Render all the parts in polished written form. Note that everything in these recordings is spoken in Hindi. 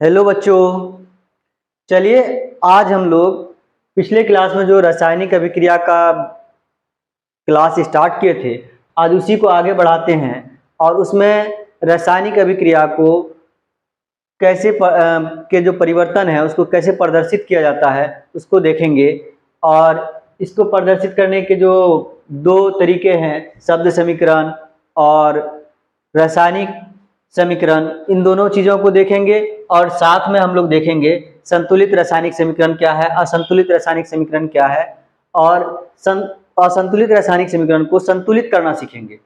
हेलो बच्चों। चलिए आज हम लोग पिछले क्लास में जो रासायनिक अभिक्रिया का क्लास स्टार्ट किए थे आज उसी को आगे बढ़ाते हैं और उसमें रासायनिक अभिक्रिया को के जो परिवर्तन है उसको कैसे प्रदर्शित किया जाता है उसको देखेंगे। और इसको प्रदर्शित करने के जो दो तरीके हैं, शब्द समीकरण और रासायनिक समीकरण, इन दोनों चीज़ों को देखेंगे। और साथ में हम लोग देखेंगे संतुलित रासायनिक समीकरण क्या है, असंतुलित रासायनिक समीकरण क्या है, और असंतुलित रासायनिक समीकरण को संतुलित करना सीखेंगे।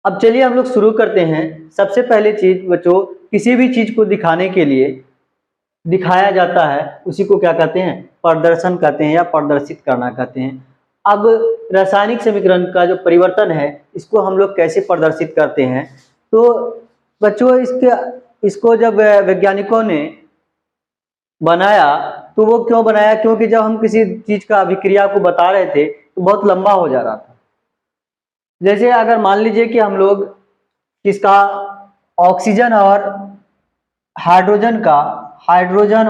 अब चलिए हम लोग शुरू करते हैं। सबसे पहले चीज बच्चों, किसी भी चीज को दिखाने के लिए दिखाया जाता है उसी को क्या कहते हैं, प्रदर्शन कहते हैं या प्रदर्शित करना कहते हैं। अब रासायनिक समीकरण का जो परिवर्तन है इसको हम लोग कैसे प्रदर्शित करते हैं, तो बच्चों इसको जब वैज्ञानिकों ने बनाया तो वो क्यों बनाया, क्योंकि जब हम किसी चीज का अभिक्रिया को बता रहे थे तो बहुत लंबा हो जा रहा था। जैसे अगर मान लीजिए कि हम लोग किसका, ऑक्सीजन और हाइड्रोजन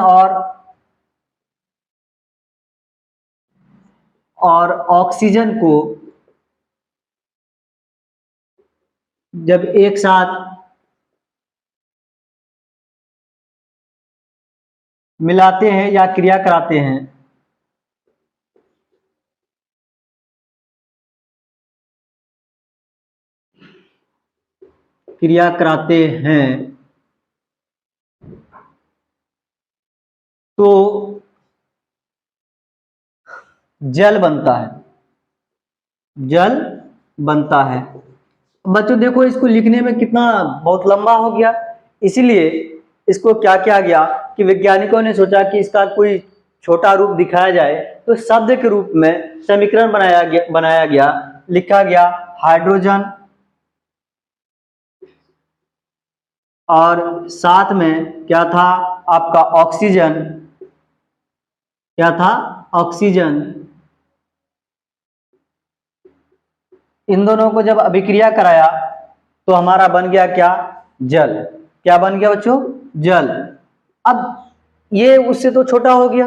और ऑक्सीजन को जब एक साथ मिलाते हैं या क्रिया कराते हैं तो जल बनता है। बच्चों देखो इसको लिखने में कितना बहुत लंबा हो गया, इसीलिए इसको क्या किया गया कि वैज्ञानिकों ने सोचा कि इसका कोई छोटा रूप दिखाया जाए, तो शब्द के रूप में समीकरण बनाया गया, लिखा गया हाइड्रोजन और साथ में क्या था आपका ऑक्सीजन, क्या था ऑक्सीजन। इन दोनों को जब अभिक्रिया कराया तो हमारा बन गया क्या, जल। क्या बन गया बच्चों, जल। अब ये उससे तो छोटा हो गया।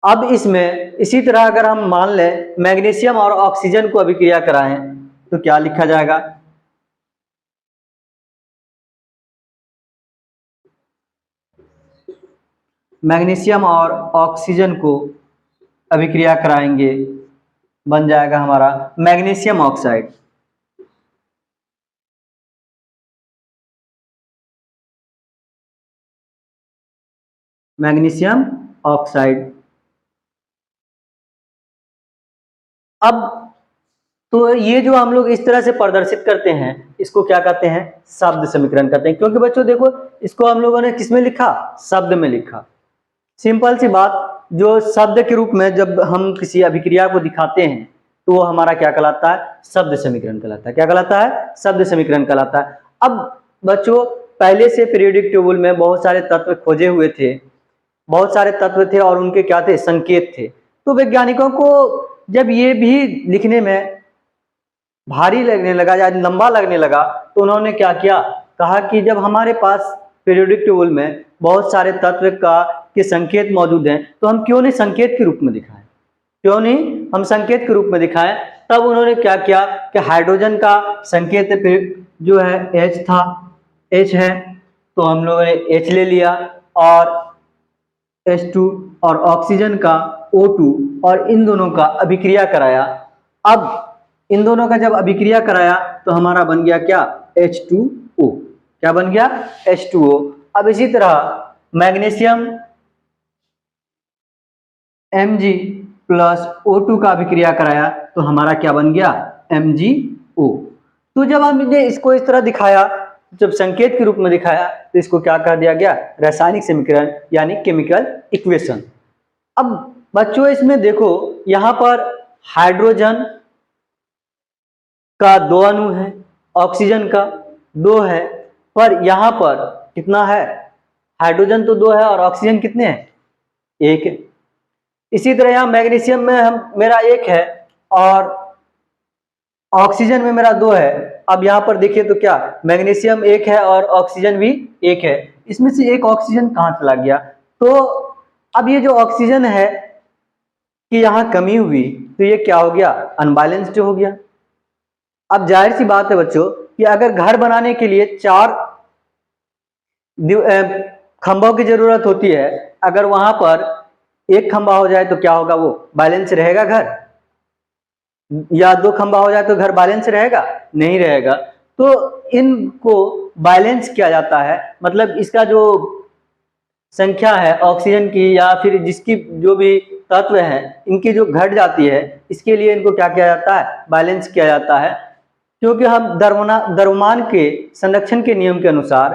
अब इसमें इसी तरह अगर हम मान लें मैग्नीशियम और ऑक्सीजन को अभिक्रिया कराएं तो क्या लिखा जाएगा, मैग्नीशियम और ऑक्सीजन को अभिक्रिया कराएंगे, बन जाएगा हमारा मैग्नीशियम ऑक्साइड। Magnesium oxide. अब तो ये जो हम लोग इस तरह से प्रदर्शित करते हैं इसको क्या कहते हैं, शब्द समीकरण कहते हैं। क्योंकि बच्चों देखो इसको हम लोगों ने किसमें लिखा, शब्द में लिखा। सिंपल सी बात, जो शब्द के रूप में जब हम किसी अभिक्रिया को दिखाते हैं तो वो हमारा क्या कहलाता है, शब्द समीकरण कहलाता है। क्या कहलाता है, शब्द समीकरण कहलाता है। अब बच्चों पहले से पीरियोडिक टेबल में बहुत सारे तत्व खोजे हुए थे, बहुत सारे तत्व थे और उनके क्या थे, संकेत थे। तो वैज्ञानिकों को जब ये भी लिखने में भारी लगने लगा या लंबा लगने लगा तो उन्होंने क्या किया, कहा कि जब हमारे पास पीरियोडिक टेबल में बहुत सारे तत्व के संकेत मौजूद हैं तो हम क्यों नहीं संकेत के रूप में दिखाएं, क्यों नहीं हम संकेत के रूप में दिखाएं। तब उन्होंने क्या किया कि हाइड्रोजन का संकेत जो है H था, H है, तो हम लोगों ने H ले लिया, और H2 और ऑक्सीजन का O2, और इन दोनों का अभिक्रिया कराया। अब इन दोनों का जब अभिक्रिया कराया तो हमारा बन गया क्या, H2O। क्या बन गया, H2O। अब इसी तरह मैग्नीशियम Mg प्लस O2 का अभिक्रिया कराया तो हमारा क्या बन गया, MgO। तो जब हमने इसको इस तरह दिखाया, जब संकेत के रूप में दिखाया तो इसको क्या कह दिया गया, रासायनिक समीकरण यानी केमिकल इक्वेशन। अब बच्चों इसमें देखो यहाँ पर हाइड्रोजन का 2 अणु है, ऑक्सीजन का 2 है, पर यहाँ पर कितना है, हाइड्रोजन तो 2 है और ऑक्सीजन कितने हैं, 1 है। इसी तरह यहाँ मैग्नीशियम में मेरा 1 है और ऑक्सीजन में मेरा 2 है। अब यहाँ पर देखिए तो क्या मैग्नीशियम एक है और ऑक्सीजन भी एक है, इसमें से एक ऑक्सीजन कहाँ चला गया? तो अब ये जो ऑक्सीजन है कि यहाँ कमी हुई तो ये क्या हो गया? अनबैलेंस्ड हो गया। अब जाहिर सी बात है बच्चों कि अगर घर बनाने के लिए 4 खंभों की जरूरत होती है, अगर वहां पर एक खंभा हो जाए तो क्या होगा? वो बैलेंस रहेगा घर? या 2 खंभा हो जाए तो घर बैलेंस रहेगा? नहीं रहेगा। तो इनको बैलेंस किया जाता है, मतलब इसका जो संख्या है ऑक्सीजन की या फिर जिसकी जो भी तत्व है इनकी जो घट जाती है, इसके लिए इनको क्या किया जाता है? बैलेंस किया जाता है। क्योंकि हम द्रव्यमान के संरक्षण के नियम के अनुसार,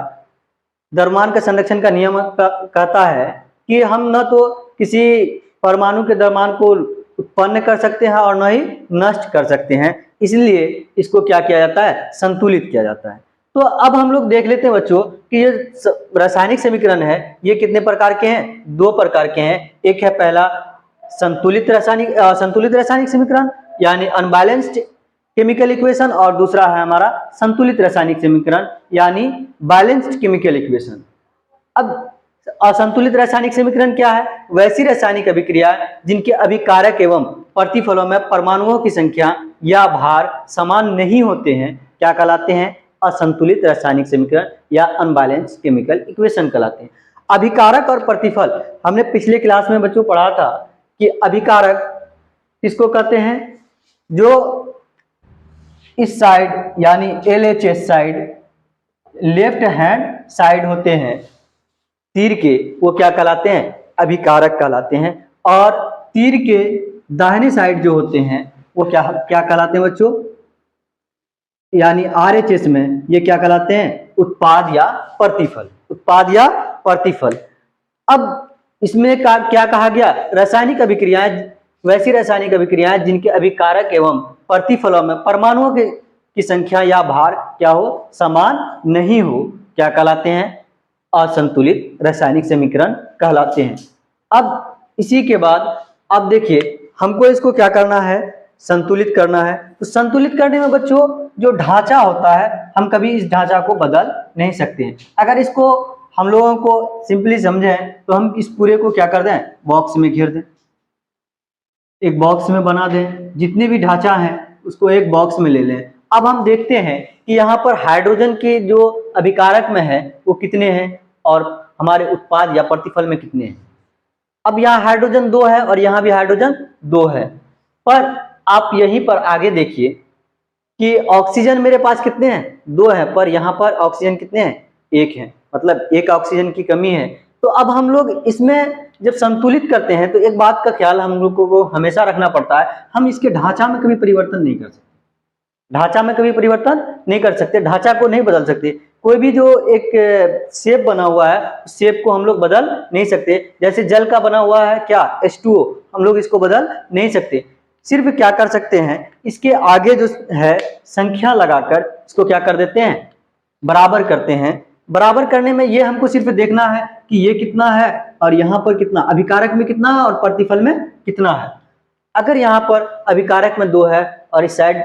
द्रव्यमान का संरक्षण का नियम कहता है कि हम न तो किसी परमाणु के द्रव्यमान को उत्पन्न कर सकते हैं और न ही नष्ट कर सकते हैं, इसलिए इसको क्या किया जाता है? संतुलित किया जाता है। तो अब हम लोग देख लेते हैं बच्चों कि ये रासायनिक समीकरण है, ये कितने प्रकार के हैं? 2 प्रकार के हैं। एक है पहला संतुलित रासायनिक समीकरण यानी अनबैलेंस्ड केमिकल इक्वेशन, और दूसरा है हमारा संतुलित रासायनिक समीकरण यानी बैलेंस्ड केमिकल इक्वेशन। अब असंतुलित रासायनिक समीकरण क्या है? वैसी रासायनिक अभिक्रिया जिनके अभिकारक एवं प्रतिफलों में परमाणुओं की संख्या या भार समान नहीं होते हैं, क्या कहलाते हैं? असंतुलित रासायनिक समीकरण या अनबैलेंस्ड केमिकल इक्वेशन कहलाते हैं। अभिकारक और प्रतिफल हमने पिछले क्लास में बच्चों पढ़ा था कि अभिकारक किसको कहते हैं? जो इस साइड यानी LHS side, left hand side होते हैं तीर के, वो क्या कहलाते हैं? अभिकारक कहलाते हैं। और तीर के दाहिने साइड जो होते हैं वो क्या कहलाते हैं बच्चों? यानी RHS में ये क्या कहलाते हैं? उत्पाद या प्रतिफल। उत्पाद या प्रतिफल। अब इसमें क्या कहा गया? रासायनिक अभिक्रियाएं, वैसी रासायनिक अभिक्रियाएं जिनके अभिकारक एवं प्रतिफलों में परमाणुओं की संख्या या भार क्या हो? समान नहीं हो, क्या कहलाते हैं? असंतुलित रासायनिक समीकरण कहलाते हैं। अब इसी के बाद अब देखिए हमको इसको क्या करना है? संतुलित करना है। तो संतुलित करने में बच्चों जो ढांचा होता है, हम कभी इस ढांचा को बदल नहीं सकते हैं। अगर इसको हम लोगों को सिंपली समझें तो हम इस पूरे को क्या कर दें? बॉक्स में घेर दें, एक बॉक्स में बना दें। जितने भी ढांचा है उसको एक बॉक्स में ले लें। अब हम देखते हैं कि यहाँ पर हाइड्रोजन के जो अभिकारक में है वो कितने हैं और हमारे उत्पाद या प्रतिफल में कितने हैं। अब यहाँ हाइड्रोजन 2 है और यहाँ भी हाइड्रोजन 2 है, पर आप यहीं पर आगे देखिए कि ऑक्सीजन मेरे पास कितने हैं? 2 है, पर यहाँ पर ऑक्सीजन कितने हैं? 1 है, मतलब 1 ऑक्सीजन की कमी है। तो अब हम लोग इसमें जब संतुलित करते हैं तो एक बात का ख्याल हम लोग को हमेशा रखना पड़ता है, हम इसके ढांचा में कभी परिवर्तन नहीं कर सकते। ढांचा में कभी परिवर्तन नहीं कर सकते, ढांचा को नहीं बदल सकते। कोई भी जो एक शेप बना हुआ है उस शेप को हम लोग बदल नहीं सकते। जैसे जल का बना हुआ है क्या? H2O, हम लोग इसको बदल नहीं सकते। सिर्फ क्या कर सकते हैं? इसके आगे जो है संख्या लगाकर इसको क्या कर देते हैं? बराबर करते हैं। बराबर करने में ये हमको सिर्फ देखना है कि ये कितना है और यहाँ पर कितना, अभिकारक में कितना है और प्रतिफल में कितना है। अगर यहाँ पर अभिकारक में 2 है और इस साइड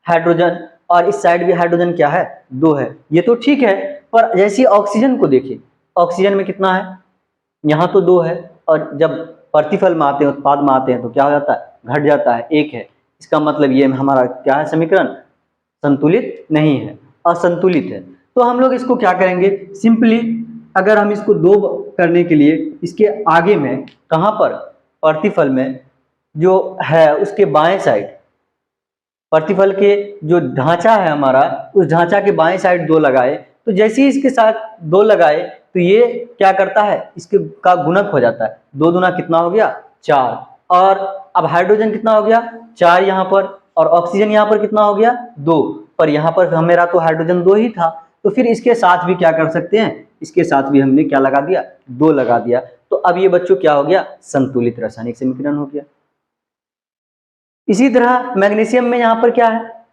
हाइड्रोजन और इस साइड भी हाइड्रोजन क्या है? 2 है, ये तो ठीक है। पर जैसे ऑक्सीजन को देखिए, ऑक्सीजन में कितना है? यहाँ तो 2 है और जब प्रतिफल में आते हैं, उत्पाद में आते हैं तो क्या हो जाता है? घट जाता है, 1 है। इसका मतलब ये हमारा क्या है? समीकरण संतुलित नहीं है, असंतुलित है। तो हम लोग इसको क्या करेंगे? सिंपली अगर हम इसको 2 करने के लिए इसके आगे में कहाँ पर? प्रतिफल में जो है उसके बाएं साइड, प्रतिफल के जो ढांचा है हमारा उस ढांचा के बाएं साइड 2 लगाए। तो जैसे ही इसके साथ 2 लगाए तो ये क्या करता है? इसके का गुणक हो जाता है। 2 दूना कितना हो गया? 4। और अब हाइड्रोजन कितना हो गया? 4 यहाँ पर, और ऑक्सीजन यहाँ पर कितना हो गया? 2। पर यहाँ पर मेरा तो हाइड्रोजन 2 ही था, तो फिर इसके साथ भी क्या कर सकते हैं? इसके साथ भी हमने क्या लगा दिया? 2 लगा दिया। तो अब ये बच्चों क्या हो गया? संतुलित रासायनिक समीकरण हो गया। इसी तरह मैग्नीशियम में यहाँ पर क्या है?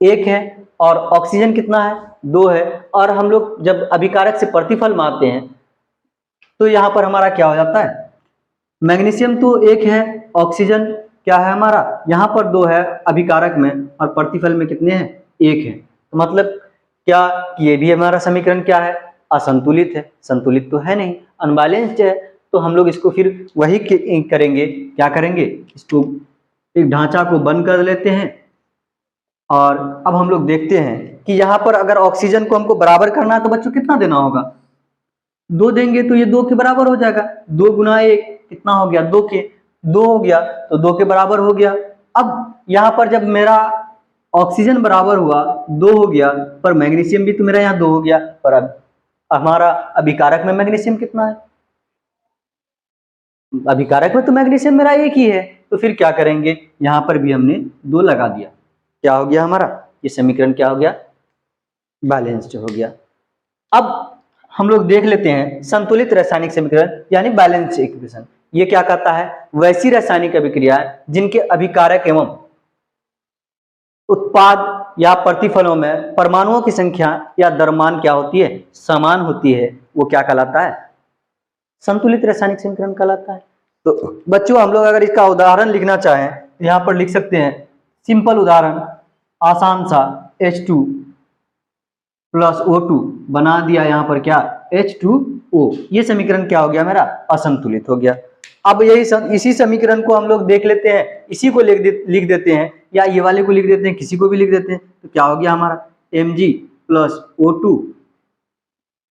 1 है और ऑक्सीजन कितना है? 2 है। और हम लोग जब अभिकारक से प्रतिफल में आते हैं तो यहाँ पर हमारा क्या हो जाता है? मैग्नीशियम तो 1 है, ऑक्सीजन क्या है हमारा? यहाँ पर 2 है अभिकारक में और प्रतिफल में कितने हैं? 1 है। मतलब क्या कि ये भी हमारा समीकरण क्या है, असंतुलित है, संतुलित तो है नहीं, अनबैलेंस्ड है। तो हम लोग इसको फिर वही करेंगे, क्या करेंगे, इसको एक ढांचा को बंद कर लेते हैं। और अब हम लोग देखते हैं कि यहाँ पर अगर ऑक्सीजन को हमको बराबर करना है तो बच्चों कितना देना होगा, 2 देंगे तो ये 2 के बराबर हो जाएगा। 2 गुना 1 कितना हो गया, 2 के 2 हो गया, तो 2 के बराबर हो गया। अब यहाँ पर जब मेरा ऑक्सीजन बराबर हुआ 2 हो गया, पर मैग्नीशियम भी तो मेरा यहाँ 2 हो गया, पर अब हमारा अभिकारक में मैग्नीशियम कितना है, अभिकारक में तो मैग्नीशियम मेरा 1 ही है। तो फिर क्या करेंगे, यहाँ पर भी हमने 2 लगा दिया, क्या हो गया हमारा, ये समीकरण क्या हो गया, बैलेंस्ड हो गया। अब हम लोग देख लेते हैं संतुलित रासायनिक समीकरण यानी बैलेंस्ड इक्वेशन। ये क्या कहता है, वैसी रासायनिक अभिक्रियाएं जिनके अभिकारक एवं उत्पाद या प्रतिफलों में परमाणुओं की संख्या या द्रव्यमान क्या होती है, समान होती है, वो क्या कहलाता है, संतुलित रासायनिक समीकरण कहलाता है। तो बच्चों हम लोग अगर इसका उदाहरण लिखना चाहें तो यहाँ पर लिख सकते हैं, सिंपल उदाहरण, आसान सा, H2 प्लस O2 बना दिया यहाँ पर क्या, H2O। ये समीकरण क्या हो गया मेरा, असंतुलित हो गया। अब यही इसी समीकरण को हम लोग देख लेते हैं, इसी को लिख देते हैं, या ये वाले को लिख देते हैं, किसी को भी लिख देते हैं, तो क्या हो गया हमारा, Mg प्लस O2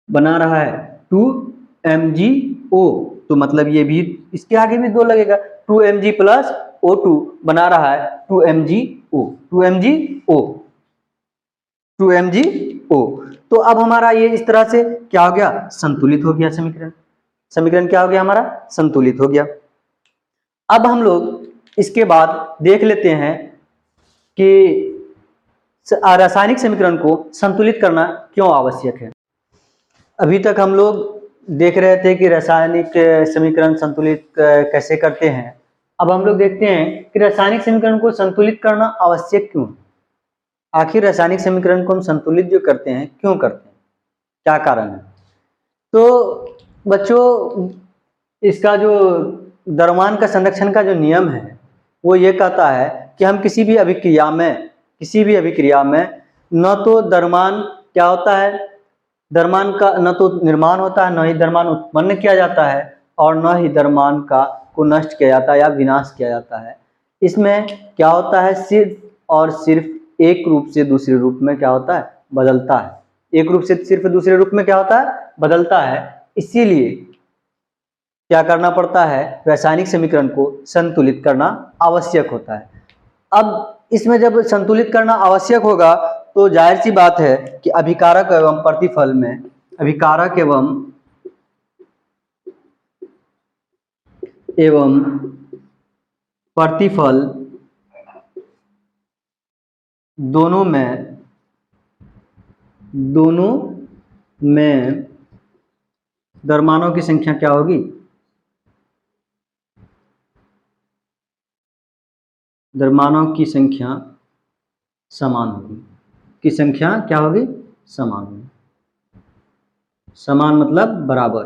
बना रहा है 2MgO। तो मतलब ये भी इसके आगे भी 2 लगेगा, 2Mg प्लस O2 बना रहा है 2MgO, 2MgO, 2MgO। तो अब हमारा ये इस तरह से क्या हो गया, संतुलित हो गया समीकरण। समीकरण क्या हो गया हमारा, संतुलित हो गया। अब हम लोग इसके बाद देख लेते हैं कि रासायनिक समीकरण को संतुलित करना क्यों आवश्यक है। अभी तक हम लोग देख रहे थे कि रासायनिक समीकरण संतुलित कैसे करते हैं। अब हम लोग देखते हैं कि रासायनिक समीकरण को संतुलित करना आवश्यक क्यों, आखिर रासायनिक समीकरण को हम संतुलित जो करते हैं क्यों करते हैं, क्या कारण है। तो बच्चों इसका जो द्रव्यमान का संरक्षण का जो नियम है वो ये कहता है कि हम किसी भी अभिक्रिया में न तो द्रव्यमान क्या होता है, द्रव्यमान का न तो निर्माण होता है, न ही द्रव्यमान उत्पन्न किया जाता है, और न ही द्रव्यमान को नष्ट किया जाता है या विनाश किया जाता है। इसमें क्या होता है, सिर्फ और सिर्फ एक रूप से दूसरे रूप में क्या होता है, बदलता है। एक रूप से सिर्फ दूसरे रूप में क्या होता है, बदलता है। इसीलिए क्या करना पड़ता है, रासायनिक समीकरण को संतुलित करना आवश्यक होता है। अब इसमें जब संतुलित करना आवश्यक होगा तो जाहिर सी बात है कि अभिकारक एवं प्रतिफल में, अभिकारक एवं प्रतिफल दोनों में द्रव्यमानों की संख्या क्या होगी, द्रव्यमानों की संख्या समान होगी। की संख्या क्या होगी, समान होगी। समान मतलब बराबर।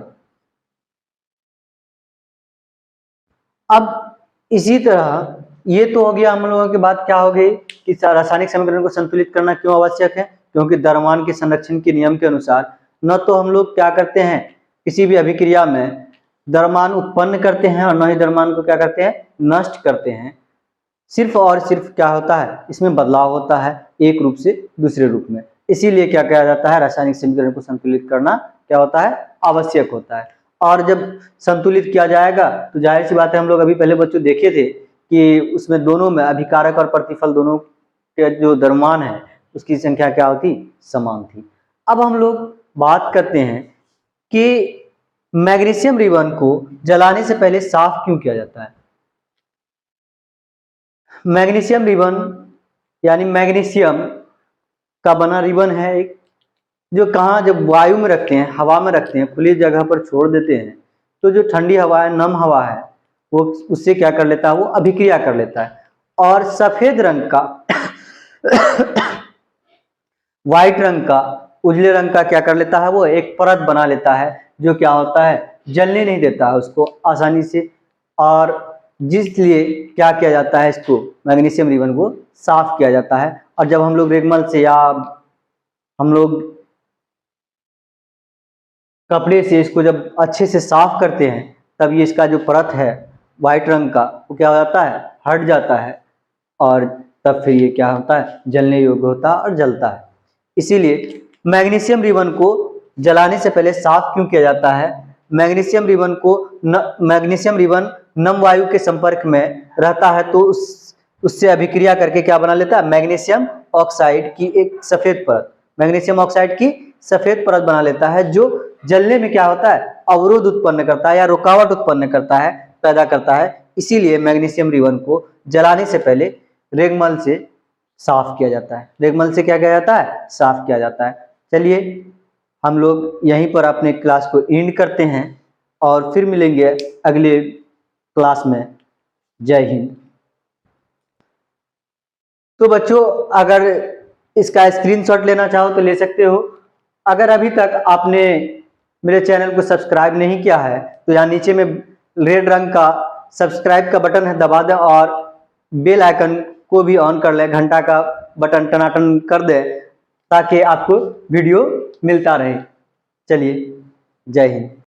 अब इसी तरह ये तो हो गया हम लोगों की बात, क्या हो गई कि रासायनिक समीकरण को संतुलित करना क्यों आवश्यक है, क्योंकि द्रव्यमान के संरक्षण के नियम के अनुसार न तो हम लोग क्या करते हैं, किसी भी अभिक्रिया में द्रव्यमान उत्पन्न करते हैं और न ही द्रव्यमान को क्या करते हैं, नष्ट करते हैं। सिर्फ और सिर्फ क्या होता है, इसमें बदलाव होता है एक रूप से दूसरे रूप में। इसीलिए क्या कहा जाता है, रासायनिक समीकरण को संतुलित करना क्या होता है, आवश्यक होता है। और जब संतुलित किया जाएगा तो जाहिर सी बात है, हम लोग अभी पहले बच्चों देखे थे कि उसमें दोनों में अभिकारक और प्रतिफल दोनों के जो द्रव्यमान है उसकी संख्या क्या होती, समान थी। अब हम लोग बात करते हैं कि मैग्नीशियम रिबन को जलाने से पहले साफ क्यों किया जाता है। मैग्नीशियम रिबन यानी मैग्नीशियम का बना रिबन है एक, जो कहाँ, जब वायु में रखते हैं, हवा में रखते हैं, खुली जगह पर छोड़ देते हैं, तो जो ठंडी हवा है, नम हवा है, वो उससे क्या कर लेता है, वो अभिक्रिया कर लेता है और सफेद रंग का व्हाइट रंग का, उजले रंग का क्या कर लेता है, वो एक परत बना लेता है, जो क्या होता है, जलने नहीं देता है उसको आसानी से। और जिसलिए क्या किया जाता है, इसको मैग्नीशियम रिबन को साफ किया जाता है। और जब हम लोग रेगमल से या हम लोग कपड़े से इसको जब अच्छे से साफ करते हैं तब ये इसका जो परत है वाइट रंग का वो क्या हो जाता है, हट जाता है, और तब फिर ये क्या होता है, जलने योग्य होता है और जलता है। इसीलिए मैग्नीशियम रिबन को जलाने से पहले साफ क्यों किया जाता है? मैग्नीशियम रिबन नम वायु के संपर्क में रहता है तो उससे अभिक्रिया करके क्या बना लेता है, मैग्नीशियम ऑक्साइड की एक सफेद परत, मैग्नीशियम ऑक्साइड की सफेद परत बना लेता है, जो जलने में क्या होता है, अवरोध उत्पन्न करता है या रुकावट उत्पन्न करता है, पैदा करता है। इसीलिए मैग्नीशियम रिबन को जलाने से पहले रेगमल से साफ किया जाता है। रेगमल से क्या किया जाता है, साफ किया जाता है। चलिए हम लोग यहीं पर अपने क्लास को एंड करते हैं और फिर मिलेंगे अगले क्लास में। जय हिंद। तो बच्चों अगर इसका स्क्रीनशॉट लेना चाहो तो ले सकते हो। अगर अभी तक आपने मेरे चैनल को सब्सक्राइब नहीं किया है तो यहाँ नीचे में रेड रंग का सब्सक्राइब का बटन है, दबा दें और बेल आइकन को भी ऑन कर लें, घंटा का बटन टनाटन कर दें ताकि आपको वीडियो मिलता रहे। चलिए जय हिंद।